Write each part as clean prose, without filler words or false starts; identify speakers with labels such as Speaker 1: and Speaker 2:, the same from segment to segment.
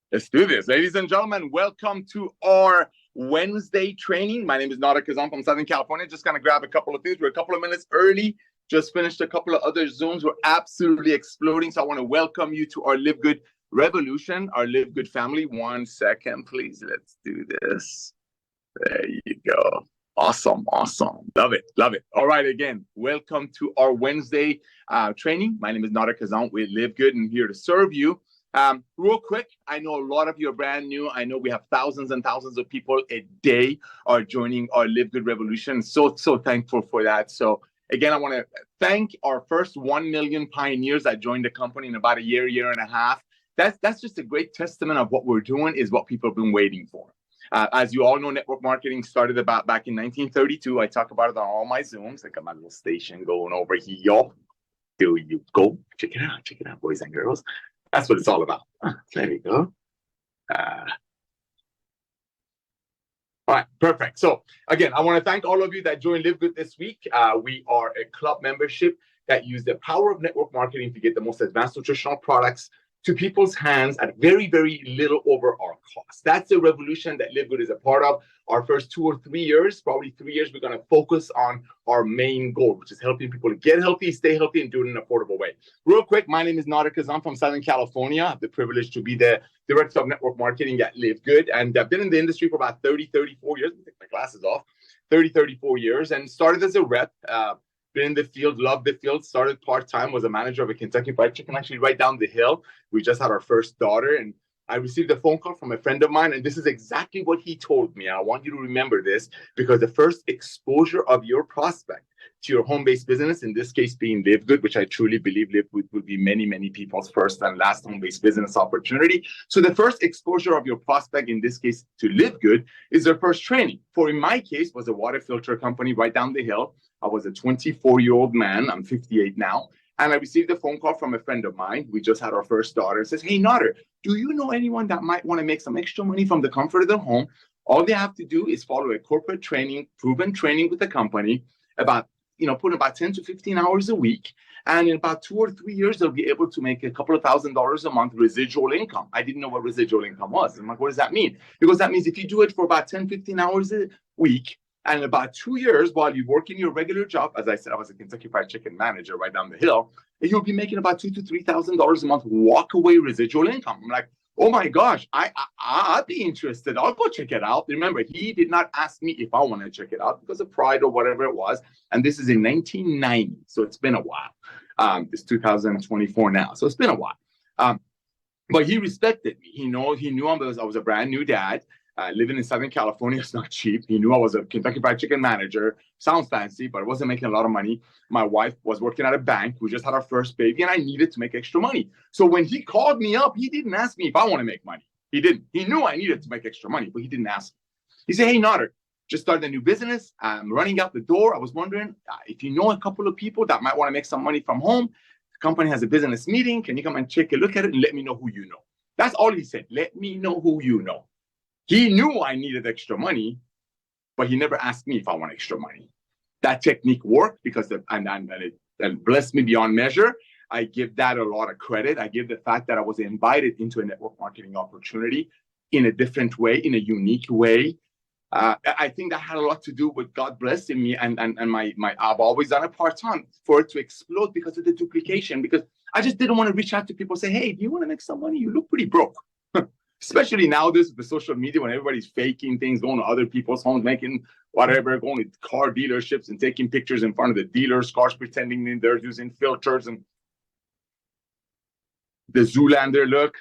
Speaker 1: Let's do this. Ladies and gentlemen, welcome to our Wednesday training. My name is Nauder Khazan from Southern California. Just going to grab a couple of things. We're a couple of minutes early. Just finished a couple of other Zooms. We're absolutely exploding. So I want to welcome you to our Live Good revolution, our Live Good family. 1 second, please. Let's do this. There you go. Awesome. Love it. All right, again, welcome to our Wednesday training. My name is Nauder Khazan with Live Good and here to serve you. Real quick, I know a lot of you are brand new. I know we have thousands and thousands of people a day are joining our Live Good revolution. So thankful for that. So again, I want to thank our first 1 million pioneers that joined the company in about a year and a half. That's just a great testament of what we're doing is what people have been waiting for. As you all know, network marketing started back in 1932. I talk about it on all my Zooms. I got my little station going over here. There you go. Check it out, boys and girls. That's what it's all about. There we go. All right, perfect. So again, I want to thank all of you that joined Live Good this week. We are a club membership that use the power of network marketing to get the most advanced nutritional products to people's hands at very, very little over our cost. That's the revolution that Live Good is a part of. Our first 2 or 3 years, probably 3 years, we're going to focus on our main goal, which is helping people to get healthy, stay healthy, and do it in an affordable way. Real quick, my name is Nauder Khazan from Southern California. I have the privilege to be the director of network marketing at Live Good, and I've been in the industry for about 34 years. Let me take my glasses off. 34 years, and started as a rep. Been in the field, loved the field, started part-time, was a manager of a Kentucky Fried Chicken, actually right down the hill. We just had our first daughter, and I received a phone call from a friend of mine, and this is exactly what he told me. I want you to remember this because the first exposure of your prospect to your home-based business, in this case being Live Good, which I truly believe Live Good will be many, many people's first and last home-based business opportunity. So the first exposure of your prospect, in this case to Live Good, is their first training. For in my case, was a water filter company right down the hill. I was a 24-year-old man. I'm 58 now. And I received a phone call from a friend of mine. We just had our first daughter. It says, hey, Nauder, do you know anyone that might want to make some extra money from the comfort of their home? All they have to do is follow a corporate training, proven training with the company, put about 10 to 15 hours a week. And in about 2 or 3 years, they'll be able to make a couple of $1,000s a month residual income. I didn't know what residual income was. I'm like, what does that mean? Because that means if you do it for about 10, 15 hours a week, and in about 2 years, while you work in your regular job, as I said, I was a Kentucky Fried Chicken manager right down the hill, you'll be making about $2,000 to $3,000 a month walk-away residual income. I'm like, oh my gosh, I'd be interested. I'll go check it out. Remember, he did not ask me if I want to check it out because of pride or whatever it was. And this is in 1990, so it's been a while. It's 2024 now, so it's been a while. But he respected me. He knew I was a brand new dad. Living in Southern California is not cheap. He knew I was a Kentucky Fried Chicken manager. Sounds fancy, but I wasn't making a lot of money. My wife was working at a bank. We just had our first baby, and I needed to make extra money. So when he called me up, he didn't ask me if I want to make money. He didn't. He knew I needed to make extra money, but he didn't ask me. He said, hey, Nauder, just started a new business. I'm running out the door. I was wondering if you know a couple of people that might want to make some money from home. The company has a business meeting. Can you come and take a look at it and let me know who you know? That's all he said. Let me know who you know. He knew I needed extra money, but he never asked me if I want extra money. That technique worked because it blessed me beyond measure. I give that a lot of credit. I give the fact that I was invited into a network marketing opportunity in a different way, in a unique way. I think that had a lot to do with God blessing me and my I've always done it part-time for it to explode because of the duplication, because I just didn't want to reach out to people and say, hey, do you want to make some money? You look pretty broke. Especially nowadays with the social media, when everybody's faking things, going to other people's homes, making whatever, going to car dealerships and taking pictures in front of the dealers' cars, pretending they're using filters and the Zoolander look.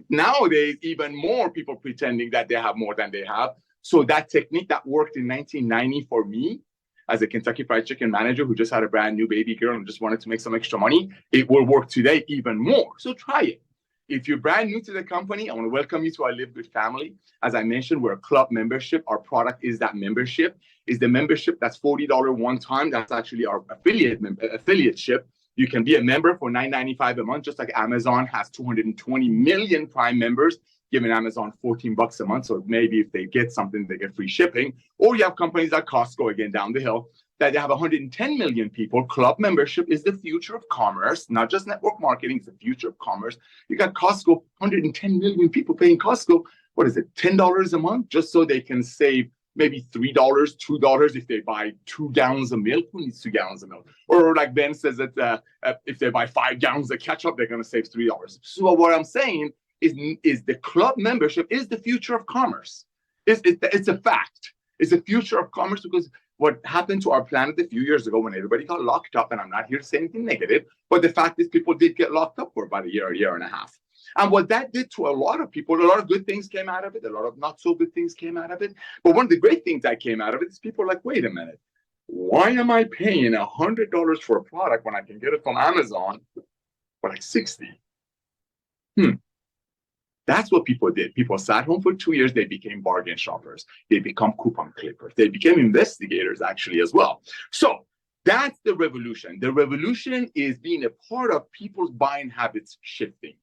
Speaker 1: Nowadays, even more people pretending that they have more than they have. So that technique that worked in 1990 for me as a Kentucky Fried Chicken manager who just had a brand new baby girl and just wanted to make some extra money, it will work today even more. So try it. If you're brand new to the company, I want to welcome you to our Live Good family. As I mentioned, we're a club membership. Our product is that membership. Is the membership that's $40 one time. That's actually our affiliateship. You can be a member for $9.95 a month, just like Amazon has 220 million Prime members, giving Amazon $14 a month. So maybe if they get something, they get free shipping. Or you have companies like Costco, again, down the hill, that they have 110 million people. Club membership is the future of commerce, not just network marketing. It's the future of commerce. You got Costco, 110 million people paying Costco. What is it, $10 a month, just so they can save maybe $3, $2 if they buy 2 gallons of milk. Who needs 2 gallons of milk? Or like Ben says that if they buy 5 gallons of ketchup, they're going to save $3. So what I'm saying is the club membership is the future of commerce. It's a fact. It's the future of commerce, because what happened to our planet a few years ago when everybody got locked up, and I'm not here to say anything negative, but the fact is people did get locked up for about a year and a half. And what that did to a lot of people, a lot of good things came out of it, a lot of not so good things came out of it. But one of the great things that came out of it is people are like, wait a minute, why am I paying $100 for a product when I can get it from Amazon for like 60? That's what people did. People sat home for 2 years. They became bargain shoppers. They become coupon clippers. They became investigators, actually, as well. So that's the revolution. The revolution is being a part of people's buying habits shifting.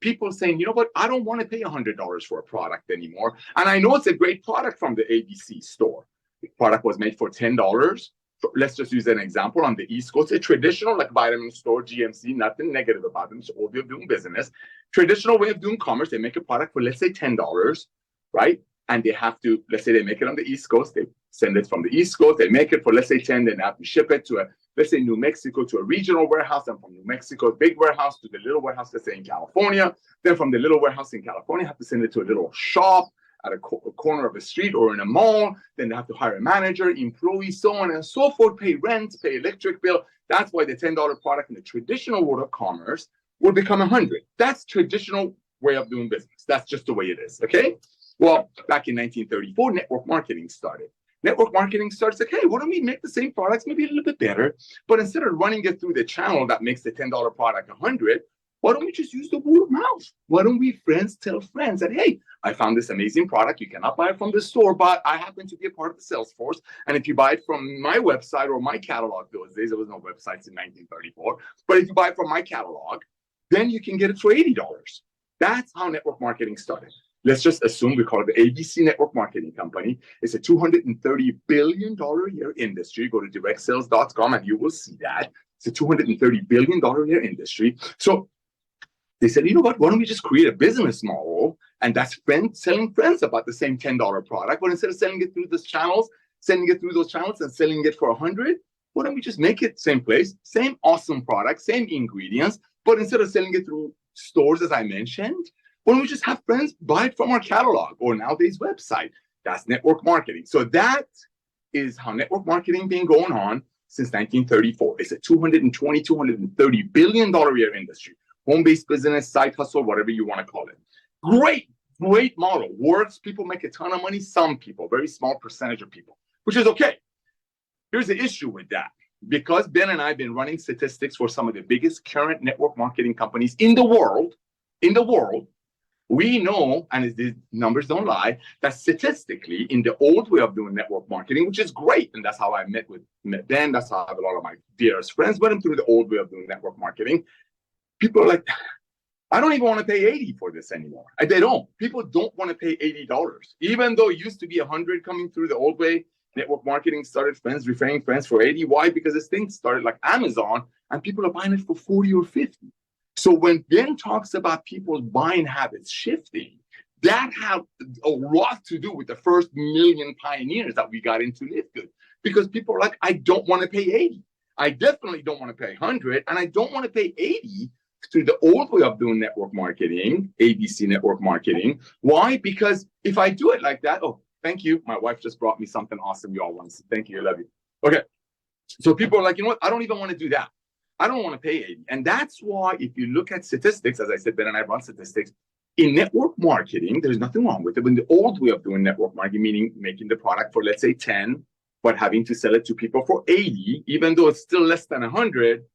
Speaker 1: People saying, you know what, I don't want to pay $100 for a product anymore. And I know it's a great product from the ABC store. The product was made for $10. Let's just use an example on the East Coast. A traditional like vitamin store, GMC, nothing negative about them. It's all way of doing business. Traditional way of doing commerce. They make a product for, let's say, $10, right? And they have to, let's say they make it on the East Coast. They send it from the East Coast. They make it for, let's say, 10. Then they have to ship it to let's say, New Mexico, to a regional warehouse. And from New Mexico, big warehouse, to the little warehouse, let's say, in California. Then from the little warehouse in California, have to send it to a little shop at a corner of a street or in a mall. Then they have to hire a manager, employees, so on and so forth, pay rent, pay electric bill. That's why the $10 product in the traditional world of commerce will become $100. That's traditional way of doing business. That's just the way it is, okay? Well, back in 1934, network marketing started. Network marketing starts like, hey, why don't we make the same products maybe a little bit better? But instead of running it through the channel that makes the $10 product $100, why don't we just use the word of mouth? Why don't we friends tell friends that, hey, I found this amazing product. You cannot buy it from the store, but I happen to be a part of the sales force. And if you buy it from my website or my catalog, those days, there was no websites in 1934. But if you buy it from my catalog, then you can get it for $80. That's how network marketing started. Let's just assume we call it the ABC Network Marketing Company. It's a $230 billion a year industry. Go to directsales.com and you will see that. It's a $230 billion a year industry. So they said, you know what, why don't we just create a business model? And that's selling friends about the same $10 product. But instead of selling it through those channels, and selling it for $100, why don't we just make it same place, same awesome product, same ingredients, but instead of selling it through stores, as I mentioned, why don't we just have friends buy it from our catalog or nowadays website? That's network marketing. So that is how network marketing been going on since 1934. It's a $230 billion a year industry. Home-based business, side hustle, whatever you want to call it. Great model. Works. People make a ton of money. Some people, very small percentage of people, which is okay. Here's the issue with that. Because Ben and I have been running statistics for some of the biggest current network marketing companies in the world, we know, and the numbers don't lie, that statistically, in the old way of doing network marketing, which is great, and that's how I met Ben, that's how I have a lot of my dearest friends went through the old way of doing network marketing. People are like, I don't even want to pay $80 for this anymore. They don't. People don't want to pay $80, even though it used to be $100 coming through the old way. Network marketing started referring friends for $80. Why? Because this thing started like Amazon, and people are buying it for $40 or $50. So when Ben talks about people's buying habits shifting, that had a lot to do with the first million pioneers that we got into LiveGood. Because people are like, I don't want to pay $80. I definitely don't want to pay $100, and I don't want to pay $80 to the old way of doing network marketing, ABC network marketing. Why? Because if I do it like that, oh, thank you. My wife just brought me something awesome you all want. Thank you. I love you. Okay. So people are like, you know what? I don't even want to do that. I don't want to pay $80. And that's why if you look at statistics, as I said, Ben and I run statistics, in network marketing, there's nothing wrong with it. But in the old way of doing network marketing, meaning making the product for, let's say, 10, but having to sell it to people for 80, even though it's still less than 100,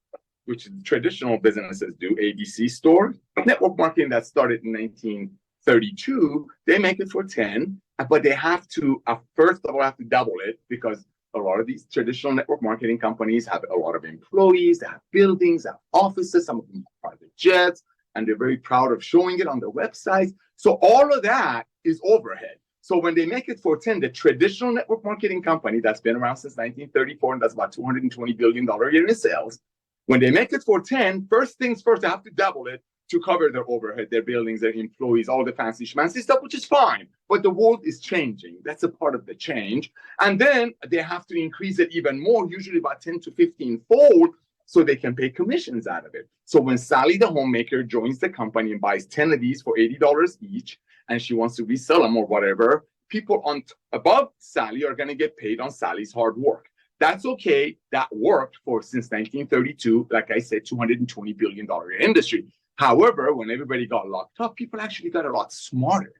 Speaker 1: which traditional businesses do, ABC stores, network marketing that started in 1932, they make it for 10, but they have to, first of all, have to double it because a lot of these traditional network marketing companies have a lot of employees, they have buildings, they have offices, some of them have private jets, and they're very proud of showing it on their websites. So all of that is overhead. So when they make it for 10, the traditional network marketing company that's been around since 1934 and that's about $220 billion a year in sales, when they make it for 10, first things first, they have to double it to cover their overhead, their buildings, their employees, all the fancy schmancy stuff, which is fine. But the world is changing. That's a part of the change. And then they have to increase it even more, usually about 10 to 15 fold, so they can pay commissions out of it. So when Sally the homemaker joins the company and buys 10 of these for $80 each, and she wants to resell them or whatever, people on above Sally are going to get paid on Sally's hard work. That's okay. That worked for since 1932. Like I said, $220 billion industry. However, when everybody got locked up, people actually got a lot smarter.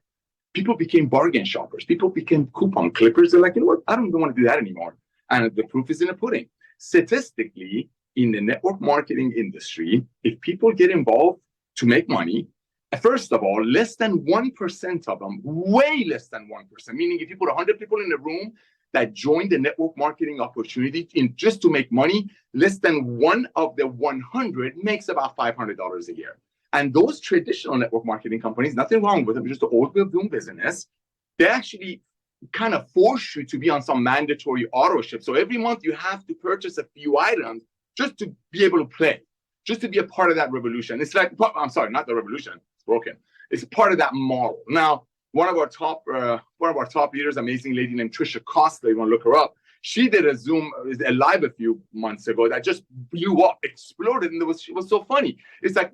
Speaker 1: People became bargain shoppers. People became coupon clippers. They're like, you know what? I don't even want to do that anymore. And the proof is in the pudding. Statistically, in the network marketing industry, if people get involved to make money, first of all, less than 1% of them, way less than 1%, meaning if you put 100 people in a room that join the network marketing opportunity in just to make money, less than one of the 100 makes about $500 a year. And those traditional network marketing companies, nothing wrong with them, just the old way of doing business, they actually kind of force you to be on some mandatory auto ship. So every month you have to purchase a few items just to be able to play, just to be a part of that revolution. It's like, I'm sorry, not the revolution, it's broken. It's part of that model. Now, one of our top leaders, amazing lady named Trisha Costa, you want to look her up. She did a Zoom, a live a few months ago that just blew up, exploded, and it was so funny. It's like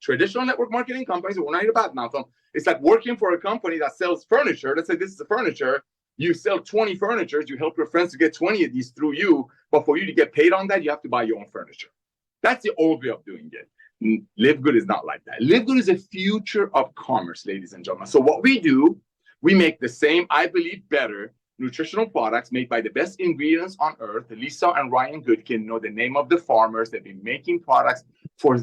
Speaker 1: traditional network marketing companies, we're not here about Malcolm. It's like working for a company that sells furniture. Let's say this is the furniture. You sell 20 furnitures, you help your friends to get 20 of these through you, but for you to get paid on that, you have to buy your own furniture. That's the old way of doing it. LiveGood is not like that. LiveGood is a future of commerce, ladies and gentlemen. So what we do, we make the same, I believe, better nutritional products made by the best ingredients on earth. Lisa and Ryan Goodkin know the name of the farmers. They've been making products for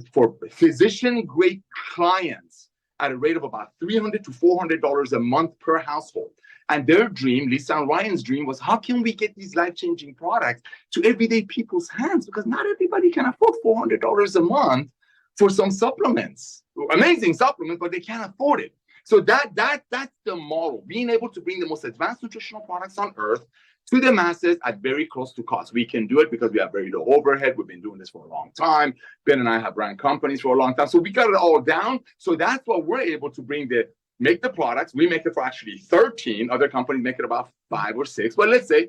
Speaker 1: physician-grade clients at a rate of about $300 to $400 a month per household. And their dream, Lisa and Ryan's dream, was how can we get these life-changing products to everyday people's hands? Because not everybody can afford $400 a month for some supplements, amazing supplements, but they can't afford it. So that's the model, being able to bring the most advanced nutritional products on earth to the masses at very close to cost. We can do it because we have very low overhead. We've been doing this for a long time. Ben and I have ran companies for a long time. So we got it all down. So that's what we're able to make the products. We make it for actually 13. Other companies make it about 5 or 6. But let's say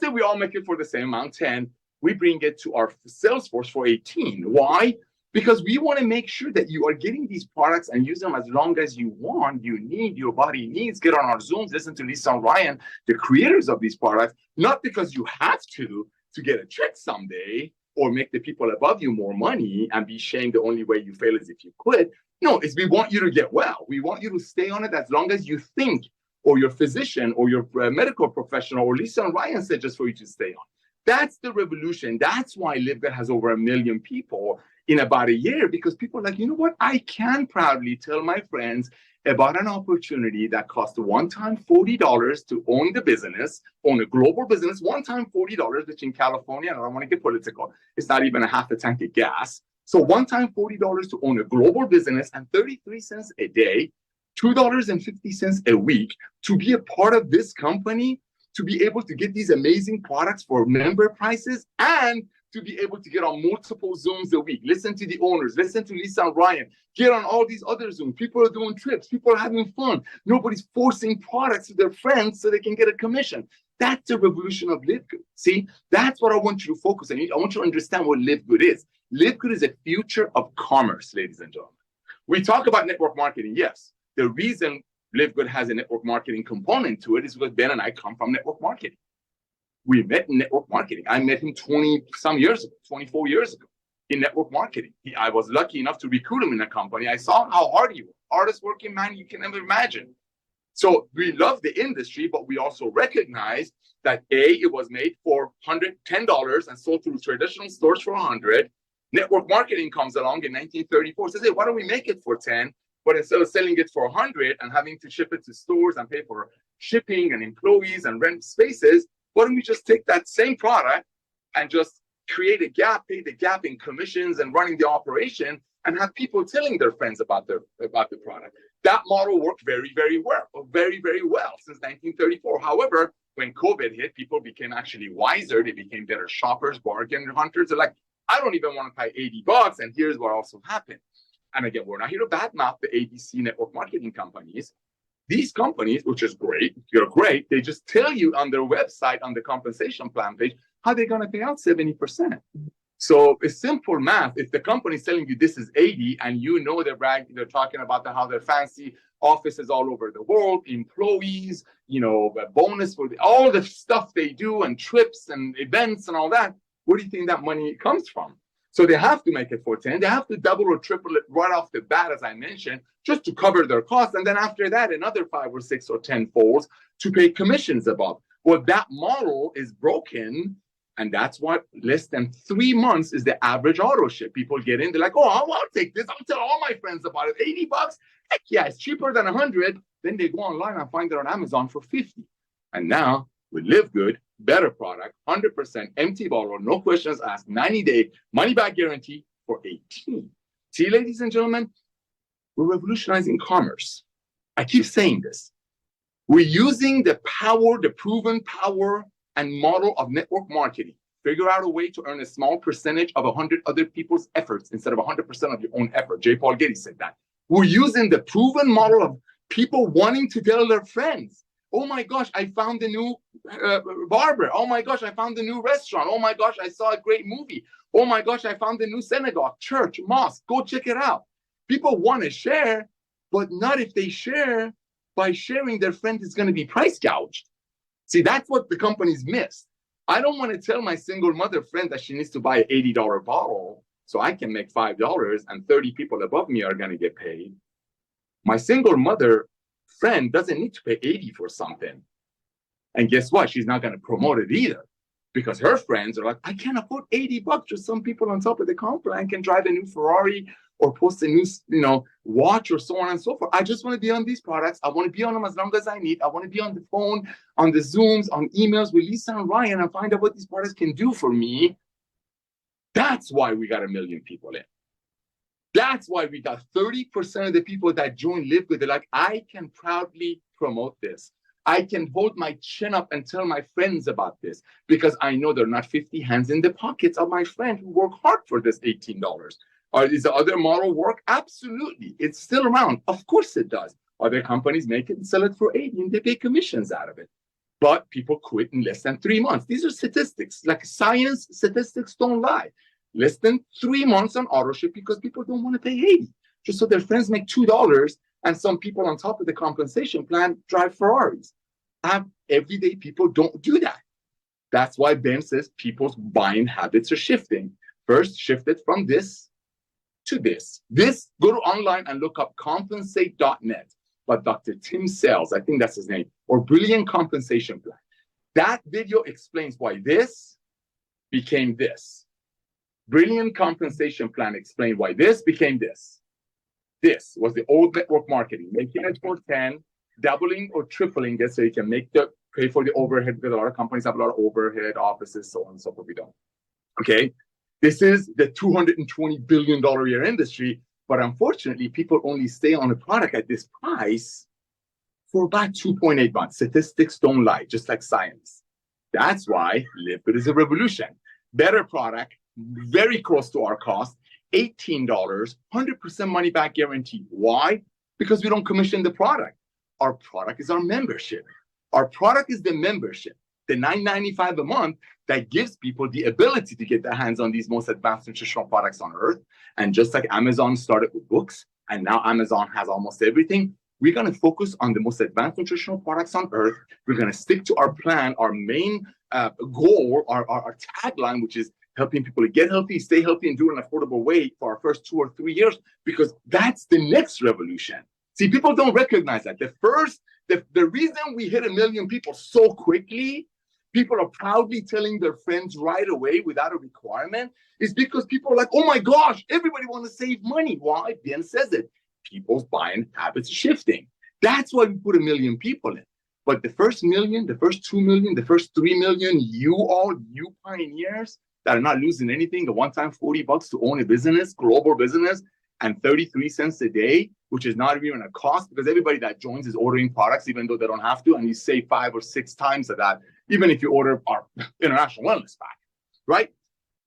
Speaker 1: we all make it for the same amount, 10. We bring it to our sales force for 18. Why? Because we want to make sure that you are getting these products and use them as long as you want, your body needs. Get on our Zooms, listen to Lisa and Ryan, the creators of these products, not because you have to get a check someday or make the people above you more money and be shamed the only way you fail is if you quit. No, it's we want you to get well. We want you to stay on it as long as you think, or your physician or your medical professional or Lisa and Ryan said just for you to stay on. That's the revolution. That's why LiveGood has over 1 million people in about a year, because people are like, you know what? I can proudly tell my friends about an opportunity that cost one time $40 to own the business, own a global business, one time $40, which in California, and I don't want to get political, it's not even a half a tank of gas. So one time $40 to own a global business and 33 cents a day, $2.50 a week to be a part of this company, to be able to get these amazing products for member prices and to be able to get on multiple Zooms a week. Listen to the owners, listen to Lisa and Ryan, get on all these other Zooms. People are doing trips, people are having fun. Nobody's forcing products to their friends so they can get a commission. That's the revolution of LiveGood. See, that's what I want you to focus on. I want you to understand what LiveGood is. LiveGood is a future of commerce, ladies and gentlemen. We talk about network marketing, yes. The reason LiveGood has a network marketing component to it is because Ben and I come from network marketing. We met in network marketing. I met him 20-some years ago, 24 years ago in network marketing. I was lucky enough to recruit him in a company. I saw how hard he was. Hardest working man you can ever imagine. So we love the industry, but we also recognize that it was made for $110 and sold through traditional stores for $100. Network marketing comes along in 1934, says, hey, why don't we make it for 10? But instead of selling it for 100 and having to ship it to stores and pay for shipping and employees and rent spaces, why don't we just take that same product and just create a gap, pay the gap in commissions and running the operation, and have people telling their friends about the product? That model worked very, very well since 1934. However, when COVID hit, people became actually wiser. They became better shoppers, bargain hunters. They're like, I don't even want to pay $80. And here's what also happened. And again, we're not here to badmouth the ABC network marketing companies. These companies, which is great, you're great, they just tell you on their website, on the compensation plan page, how they're going to pay out 70%. So it's simple math. If the company is telling you this is 80 and you know they're talking about how they're fancy offices all over the world, employees, bonus for all the stuff they do and trips and events and all that, where do you think that money comes from? So they have to make it for 10. They have to double or triple it right off the bat, as I mentioned, just to cover their costs. And then after that, another 5 or 6 or 10 folds to pay commissions above. Well, that model is broken. And that's what less than 3 months is the average auto ship. People get in, they're like, oh, I'll take this. I'll tell all my friends about it. $80? Heck yeah, it's cheaper than 100. Then they go online and find it on Amazon for 50. And now with LiveGood, better product, 100% empty bottle, no questions asked, 90-day money-back guarantee for 18. See, ladies and gentlemen, we're revolutionizing commerce. I keep saying this. We're using the power, the proven power and model of network marketing. Figure out a way to earn a small percentage of 100 other people's efforts instead of 100% of your own effort. J. Paul Getty said that. We're using the proven model of people wanting to tell their friends, oh my gosh, I found a new barber. Oh my gosh, I found a new restaurant. Oh my gosh, I saw a great movie. Oh my gosh, I found a new synagogue, church, mosque. Go check it out. People want to share, but not if they share. By sharing, their friend is going to be price gouged. See, that's what the companies miss. I don't want to tell my single mother friend that she needs to buy an $80 bottle so I can make $5 and 30 people above me are going to get paid. My single mother friend doesn't need to pay 80 for something. And guess what? She's not going to promote it either because her friends are like, I can't afford $80. Just some people on top of the comp plan can drive a new Ferrari or post a new, watch or so on and so forth. I just want to be on these products. I want to be on them as long as I need. I want to be on the phone, on the Zooms, on emails with Lisa and Ryan and find out what these products can do for me. That's why we got 1 million people in. That's why we got 30% of the people that join LiveGood. They're like, I can proudly promote this. I can hold my chin up and tell my friends about this because I know they're not 50 hands in the pockets of my friend who work hard for this $18. Is the other model work? Absolutely. It's still around. Of course it does. Other companies make it and sell it for 80 and they pay commissions out of it. But people quit in less than 3 months. These are statistics. Like science, statistics don't lie. Less than 3 months on auto ship because people don't want to pay 80. Just so their friends make $2 and some people on top of the compensation plan drive Ferraris. Everyday people don't do that. That's why Ben says people's buying habits are shifting. First, shifted from this to this. Go to online and look up compensate.net by Dr. Tim Sales, I think that's his name, or Brilliant Compensation Plan. That video explains why this became this. Brilliant Compensation Plan explained why this became this. This was the old network marketing, making it for 10, doubling or tripling it so you can pay for the overhead because a lot of companies have a lot of overhead, offices, so on and so forth. We don't. Okay. This is the $220 billion a year industry, but unfortunately, people only stay on a product at this price for about 2.8 months. Statistics don't lie, just like science. That's why LiveGood is a revolution. Better product, very close to our cost, $18, 100% money back guarantee. Why? Because we don't commission the product. Our product is our membership. Our product is the membership, the $9.95 a month that gives people the ability to get their hands on these most advanced nutritional products on earth. And just like Amazon started with books, and now Amazon has almost everything, we're going to focus on the most advanced nutritional products on earth. We're going to stick to our plan, our main goal, our tagline, which is helping people to get healthy, stay healthy, and do it in an affordable way for our first 2 or 3 years, because that's the next revolution. See, people don't recognize that. The reason we hit 1 million people so quickly, people are proudly telling their friends right away without a requirement, is because people are like, oh my gosh, everybody wants to save money. Why? Ben says it. People's buying habits are shifting. That's why we put 1 million people in. But the first million, the first 2 million, the first 3 million, you pioneers that are not losing anything, the one-time $40 to own a business, global business, and 33 cents a day, which is not even a cost because everybody that joins is ordering products, even though they don't have to. And you save 5 or 6 times of that, even if you order our international wellness pack, right?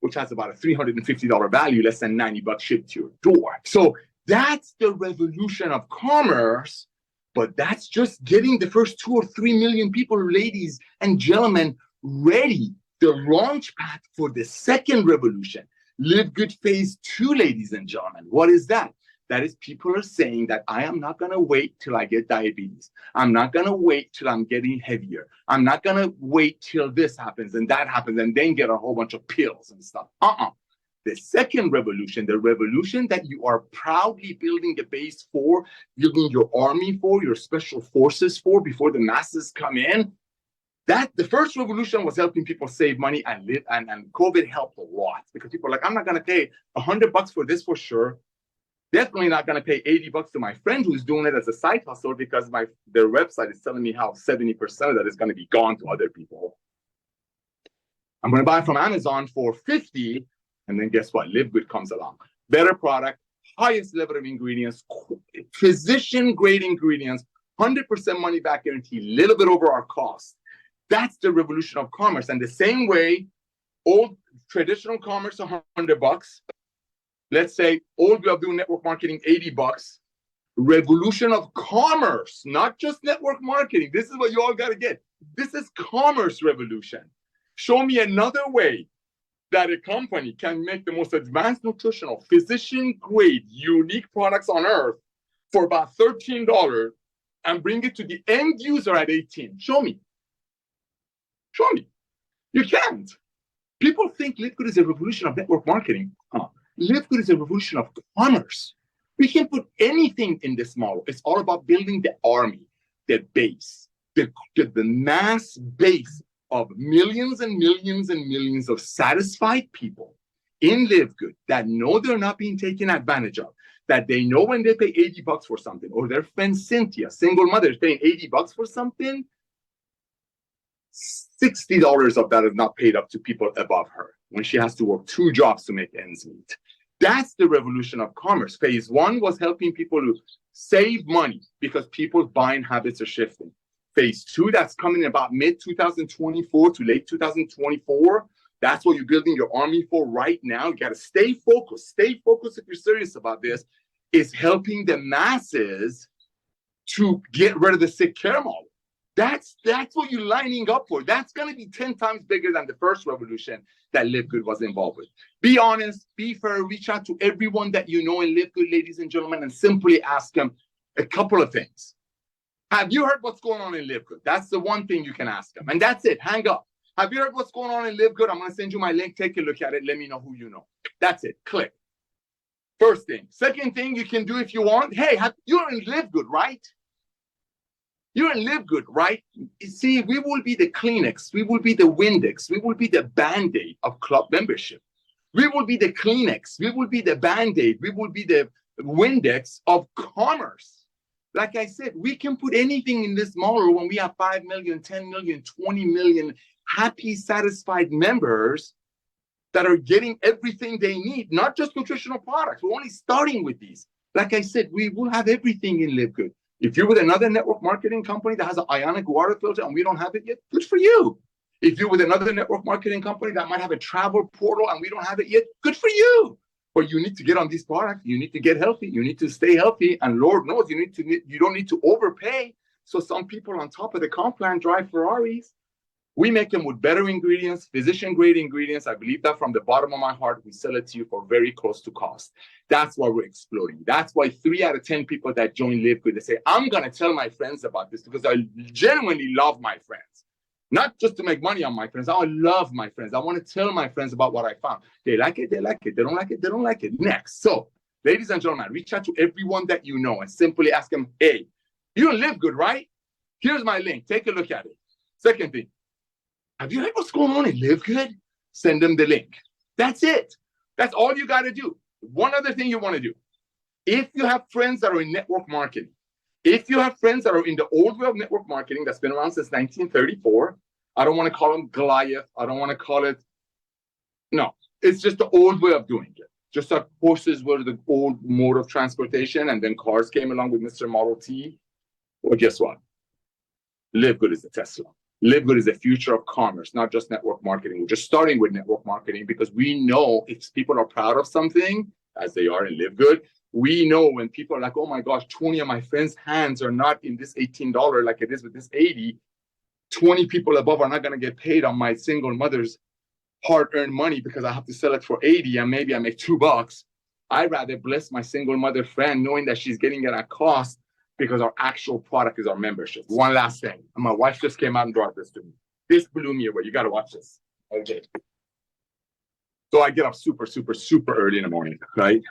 Speaker 1: Which has about a $350 value, less than $90 shipped to your door. So that's the revolution of commerce. But that's just getting the first 2 or 3 million people, ladies and gentlemen, ready, the launch pad for the second revolution. Live Good Phase 2, ladies and gentlemen. What is that? That is people are saying that I am not going to wait till I get diabetes. I'm not going to wait till I'm getting heavier. I'm not going to wait till this happens and that happens and then get a whole bunch of pills and stuff. The second revolution, the revolution that you are proudly building a base for, building your army for, your special forces for before the masses come in, that the first revolution was helping people save money and live, and COVID helped a lot because people are like, I'm not going to pay $100 for this for sure. Definitely not going to pay $80 to my friend who's doing it as a side hustle because their website is telling me how 70% of that is going to be gone to other people. I'm going to buy from Amazon for $50. And then guess what? Live Good comes along. Better product, highest level of ingredients, physician-grade ingredients, 100% money-back guarantee, a little bit over our cost. That's the revolution of commerce. And the same way, old traditional commerce, $100. Let's say old way of doing network marketing, $80. Revolution of commerce, not just network marketing. This is what you all got to get. This is commerce revolution. Show me another way that a company can make the most advanced nutritional, physician-grade, unique products on earth for about $13 and bring it to the end user at $18. Show me. Show me. You can't. People think Live Good is a revolution of network marketing. Live Good is a revolution of commerce. We can put anything in this model. It's all about building the army, the base, the mass base of millions and millions and millions of satisfied people in Live Good that know they're not being taken advantage of, that they know when they pay $80 for something, or their friend Cynthia, single mother, is paying $80 for something, $60 of that is not paid up to people above her when she has to work 2 jobs to make ends meet. That's the revolution of commerce. Phase 1 was helping people to save money because people's buying habits are shifting. Phase 2, that's coming in about mid-2024 to late 2024. That's what you're building your army for right now. You got to stay focused. Stay focused if you're serious about this. Is helping the masses to get rid of the sick care model. That's what you're lining up for. That's going to be 10 times bigger than the first revolution that Live Good was involved with. Be honest, be fair, reach out to everyone that you know in Live Good, ladies and gentlemen, and simply ask them a couple of things. Have you heard what's going on in Live Good? That's the one thing you can ask them. And that's it. Hang up. Have you heard what's going on in Live Good? I'm going to send you my link. Take a look at it. Let me know who you know. That's it. Click. First thing. Second thing you can do if you want. Hey, you're in Live Good, right? You're in Live Good, right? You see, we will be the Kleenex. We will be the Windex. We will be the Band-Aid of club membership. We will be the Kleenex. We will be the Band-Aid. We will be the Windex of commerce. Like I said, we can put anything in this model when we have 5 million, 10 million, 20 million happy, satisfied members that are getting everything they need, not just nutritional products. We're only starting with these. Like I said, we will have everything in Live Good. If you're with another network marketing company that has an ionic water filter and we don't have it yet, good for you. If you're with another network marketing company that might have a travel portal and we don't have it yet, good for you. But you need to get on these products. You need to get healthy. You need to stay healthy. And Lord knows you don't need to overpay. So some people on top of the comp plan drive Ferraris. We make them with better ingredients, physician-grade ingredients. I believe that from the bottom of my heart. We sell it to you for very close to cost. That's why we're exploding. That's why 3 out of 10 people that join Live Good, they say, I'm going to tell my friends about this because I genuinely love my friends. Not just to make money on my friends. I love my friends. I want to tell my friends about what I found. They like it, they like it. They don't like it, they don't like it. Next. So, ladies and gentlemen, reach out to everyone that you know and simply ask them, hey, you Live Good, right? Here's my link. Take a look at it. Second thing, have you heard what's going on in Live Good? Send them the link. That's it. That's all you got to do. One other thing you want to do. If you have friends that are in network marketing, if you have friends that are in the old way of network marketing that's been around since 1934, I don't want to call them Goliath. I don't want to call it, no, it's just the old way of doing it. Just like horses were the old mode of transportation, and then cars came along with Mr. Model T. Well, guess what? LiveGood is the Tesla. LiveGood is the future of commerce, not just network marketing. We're just starting with network marketing because we know if people are proud of something, as they are in LiveGood, we know when people are like, oh my gosh, 20 of my friends' hands are not in this $18 like it is with this 80, 20 people above are not going to get paid on my single mother's hard-earned money because I have to sell it for 80 and maybe I make $2. I'd rather bless my single mother friend knowing that she's getting it at cost because our actual product is our membership. One last thing. And my wife just came out and brought this to me. This blew me away. You got to watch this. Okay. So I get up super, super, super early in the morning, right?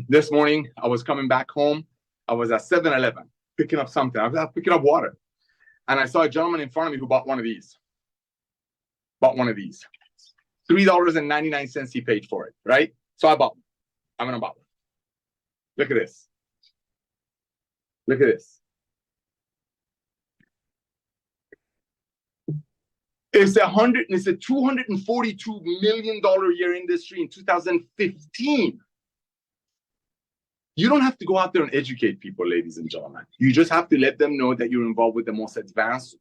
Speaker 1: This morning, I was coming back home. I was at 7-Eleven picking up something. I was picking up water. And I saw a gentleman in front of me who bought one of these. $3.99 he paid for it, right? So I bought one. I'm going to buy one. Look at this. Look at this. It's a $242 million a year industry in 2015. You don't have to go out there and educate people, ladies and gentlemen. You just have to let them know that you're involved with the most advanced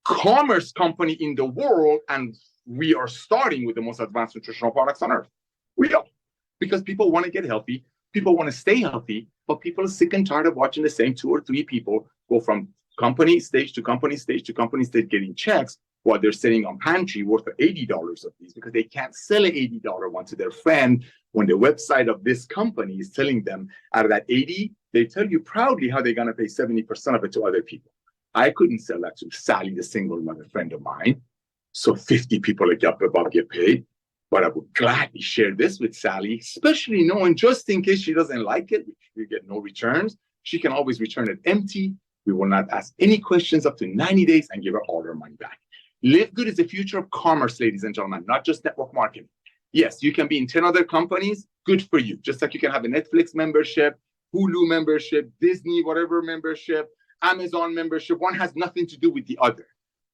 Speaker 1: commerce company in the world, and we are starting with the most advanced nutritional products on earth. We are. Because people want to get healthy, people want to stay healthy, but people are sick and tired of watching the same 2 or 3 people go from company stage to company stage to company stage getting checks while they're sitting on pantry worth $80 of these because they can't sell an $80 one to their friend when the website of this company is telling them out of that 80, they tell you proudly how they're going to pay 70% of it to other people. I couldn't sell that to Sally, the single mother friend of mine. So 50 people above get paid. But I would gladly share this with Sally, especially knowing just in case she doesn't like it, we get no returns. She can always return it empty. We will not ask any questions up to 90 days and give her all her money back. LiveGood is the future of commerce, ladies and gentlemen, not just network marketing. Yes, you can be in 10 other companies. Good for you. Just like you can have a Netflix membership, Hulu membership, Disney, whatever membership, Amazon membership. One has nothing to do with the other.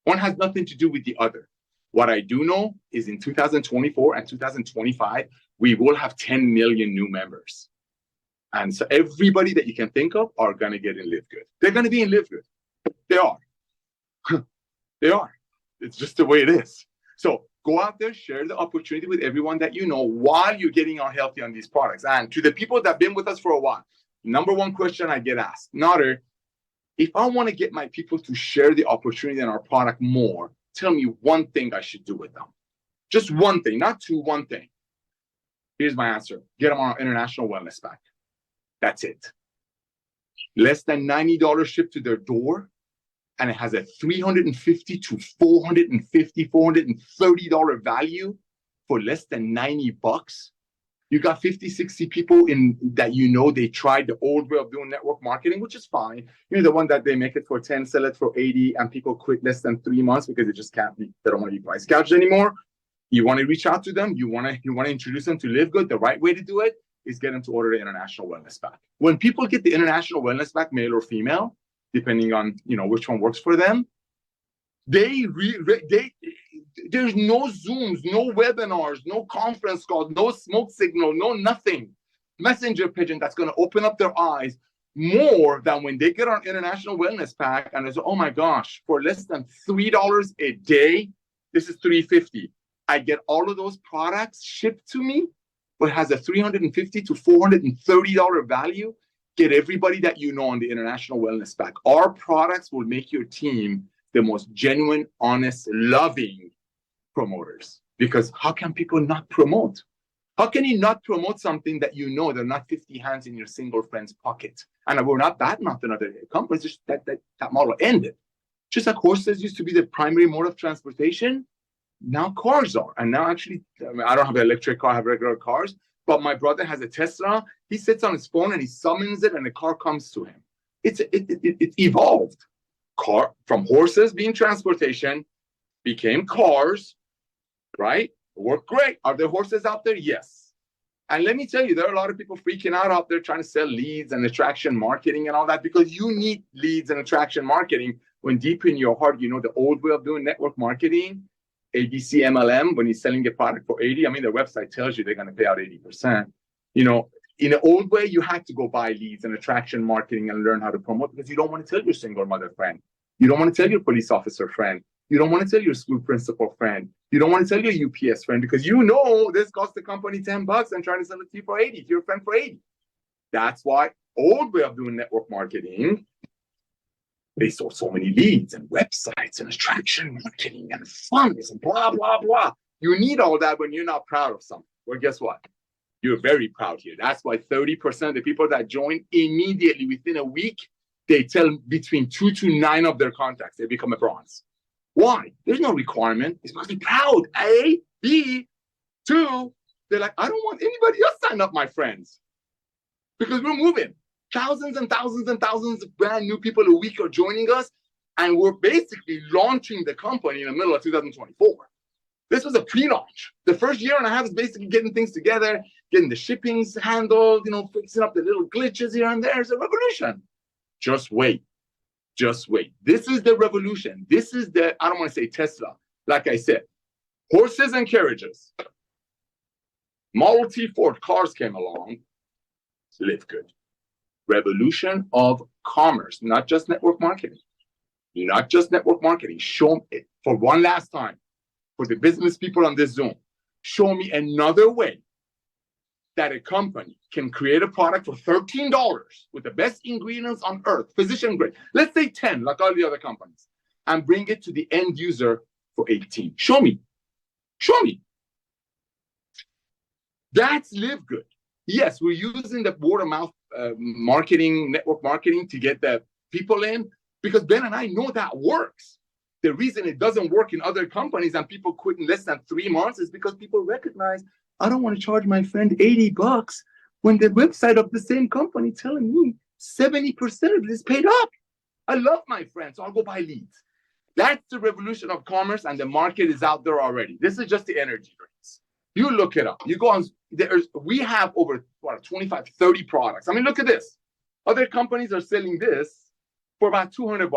Speaker 1: One has nothing to do with the other. What I do know is in 2024 and 2025, we will have 10 million new members. And so everybody that you can think of are going to get in LiveGood. They're going to be in LiveGood. They are. They are. It's just the way it is. So go out there, share the opportunity with everyone that you know while you're getting on healthy on these products. And to the people that have been with us for a while, number one question I get asked, Nauder, if I want to get my people to share the opportunity in our product more, tell me one thing I should do with them. Just one thing, not two, one thing. Here's my answer. Get them on our international wellness pack. That's it. Less than $90 shipped to their door, and it has a $350 to $430 value for less than $90. You got 50, 60 people in that they tried the old way of doing network marketing, which is fine. The one that they make it for 10, sell it for 80, and people quit less than 3 months because they just can't be, they don't want to be price gouged anymore. You want to reach out to them, you want to introduce them to LiveGood. The right way to do it is get them to order the international wellness pack. When people get the international wellness pack, male or female, depending on which one works for them, there's no Zooms, no webinars, no conference calls, no smoke signal, no nothing. Messenger pigeon that's going to open up their eyes more than when they get our international wellness pack and they say, oh my gosh, for less than $3 a day, this is $350. I get all of those products shipped to me, but it has a $350 to $430 value. Get everybody that on the international wellness pack. Our products will make your team the most genuine, honest, loving promoters. Because how can people not promote? How can you not promote something that they're not 50 hands in your single friend's pocket? And we're not bad mouthing other companies, just that model ended. Just like horses used to be the primary mode of transportation, now cars are. And now actually, I don't have an electric car, I have regular cars, but my brother has a Tesla. He sits on his phone and he summons it and the car comes to him. It evolved. Car from horses being transportation became cars, right? Work great. Are there horses out there? Yes. And let me tell you, there are a lot of people freaking out there trying to sell leads and attraction marketing and all that, because you need leads and attraction marketing when deep in your heart, the old way of doing network marketing ABC MLM, when he's selling a product for 80, I mean, their website tells you they're going to pay out 80%. You know, in an old way, you had to go buy leads and attraction marketing and learn how to promote, because you don't want to tell your single mother friend. You don't want to tell your police officer friend. You don't want to tell your school principal friend. You don't want to tell your UPS friend, because you know this cost the company $10 and trying to sell it to you for 80, to your friend for 80. That's why old way of doing network marketing, they sold so many leads and websites and attraction marketing and funds and blah, blah, blah. You need all that when you're not proud of something. Well, guess what? You're very proud here. That's why 30% of the people that join immediately within a week, they tell between 2 to 9 of their contacts, they become a bronze. Why? There's no requirement. It's supposed to be proud. A, B, 2, they're like, I don't want anybody else sign up, my friends, because we're moving. Thousands and thousands and thousands of brand new people a week are joining us, and we're basically launching the company in the middle of 2024. This was a pre-launch. The first year and a half is basically getting things together, getting the shippings handled, you know, fixing up the little glitches here and there. It's a revolution. Just wait. Just wait. This is the revolution. This is the, I don't want to say Tesla. Like I said, horses and carriages. Model T Ford cars came along. Live good. Revolution of commerce, not just network marketing. Not just network marketing. Show me, for one last time, for the business people on this Zoom, show me another way that a company can create a product for $13 with the best ingredients on earth, physician grade, let's say 10, like all the other companies, and bring it to the end user for 18. Show me. Show me. That's Live Good. Yes, we're using the word of mouth marketing, network marketing to get the people in, because Ben and I know that works. The reason it doesn't work in other companies and people quit in less than 3 months is because people recognize, I don't want to charge my friend $80 when the website of the same company telling me 70% of it is paid up. I love my friend, so I'll go buy leads. That's the revolution of commerce, and the market is out there already. This is just the energy drinks. You look it up. You go on, we have over 25, 30 products. I mean, look at this. Other companies are selling this for about $200.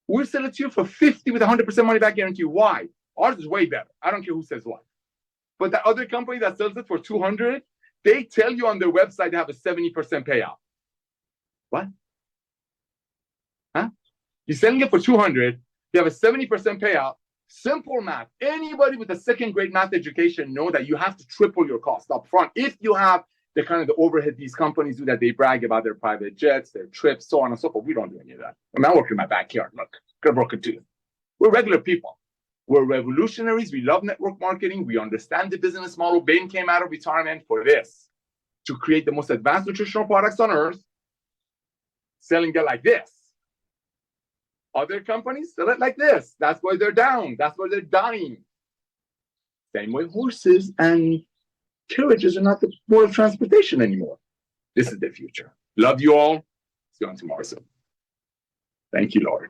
Speaker 1: We'll sell it to you for 50 with 100% money back guarantee. Why? Ours is way better. I don't care who says what. But the other company that sells it for 200, they tell you on their website they have a 70% payout. What? Huh? You're selling it for 200, you have a 70% payout. Simple math. Anybody with a second grade math education know that you have to triple your cost up front if you have the kind of the overhead these companies do, that they brag about their private jets, their trips, so on and so forth. We don't do any of that. I mean, I work in my backyard. Look, got a broken tooth. We're regular people. We're revolutionaries. We love network marketing. We understand the business model. Bain came out of retirement for this, to create the most advanced nutritional products on earth, selling it like this. Other companies sell it like this. That's why they're down. That's why they're dying. Same way horses and carriages are not the mode of transportation anymore. This is the future. Love you all. See you on tomorrow. Thank you, Lord.